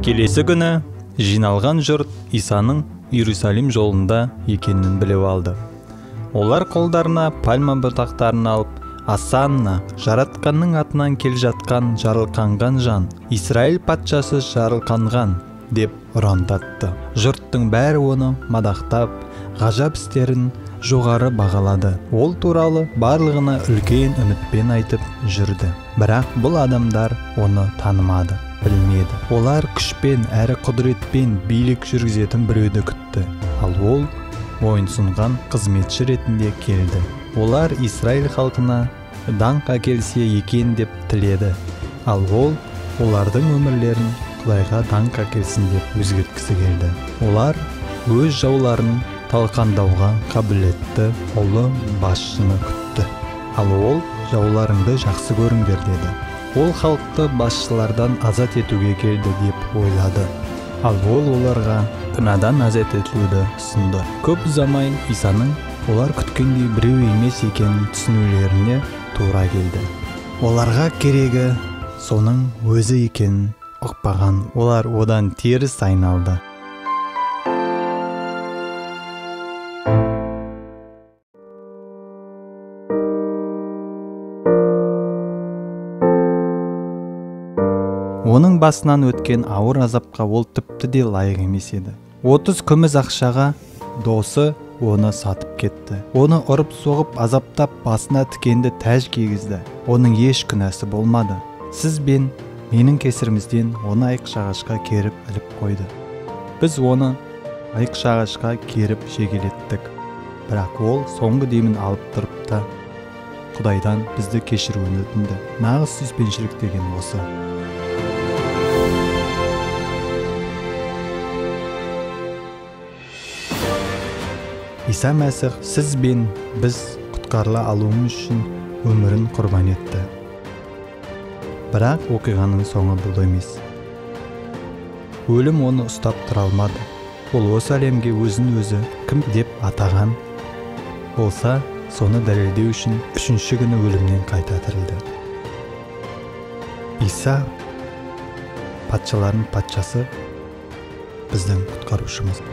Келесі күні жиналған жұрт Исаның Иерусалим жолында екенін біліп алды. Олар қолдарына пальма бұтақтарын алып, Асанна, жаратқанның атынан келе жатқан жарылқанған жан, Израиль патшасы жарылқанған деп ұрандатты. Жұрттың бәрі оны мадақтап, ғажап істерін жоғары бағалады. Ол туралы барлығына үлкен үмітпен айтып жүрді. Бірақ бұл адамдар оны танымады, білмеді. Олар күшпен әрі құдіретпен билік жүргізетін біреуді күтті. Ал ол мойынсұнған қызметші ретінде келді. Олар Израиль халқына даңқ әкелсе екен деп тіледі. Ал ол олардың өмірлерін Құдайға даңқ әкелсін деп өзгерткісі келді. Олар өз жауларын талқандауға қабілетті ұлы басшыны күтті. Ал ол жауларыңды жақсы көріңдер деді. Ол халықты басшылардан азат етуге келді деп ойлады. Ал ол оларға күнәдан азат етілуді ұсынды. Көп ұзамай Исаның олар күткендей біреу емес екенін түсінулеріне тура келді. Оларға керегі соның өзі екенін ұқпаған олар одан теріс айналды. Оның басынан өткен ауыр азапқа ол тіпті де лайық емес еді. 30 күміс ақшаға досы оны сатып кетті. Оны ұрып соғып азаптап басына тікенді тәж кигізді. Оның еш күнәсі болмады. Сіз бен менің кесірімізден оны айқшағашқа керіп іліп қойды. Біз оны айқшағашқа керіп шегелеттік. Бірақ ол соңғы демін алып тұрып та Құдайдан бізді кешіруін өтінді. Нағыз сүйіспеншілік деген осы. Иса Мәсіх сіз бен біз құтқарыла алуымыз үшін өмірін құрбан етті. Бірақ оқиғаның соңы бұл емес. Өлім оны ұстап тұра алмады. Ол осы әлемге өзін өзі кім деп атаған болса, соны дәлелдеу үшін 3-ші күні өлімнен қайта тірілді. Иса патшалардың патшасы, біздің құтқарушымыз.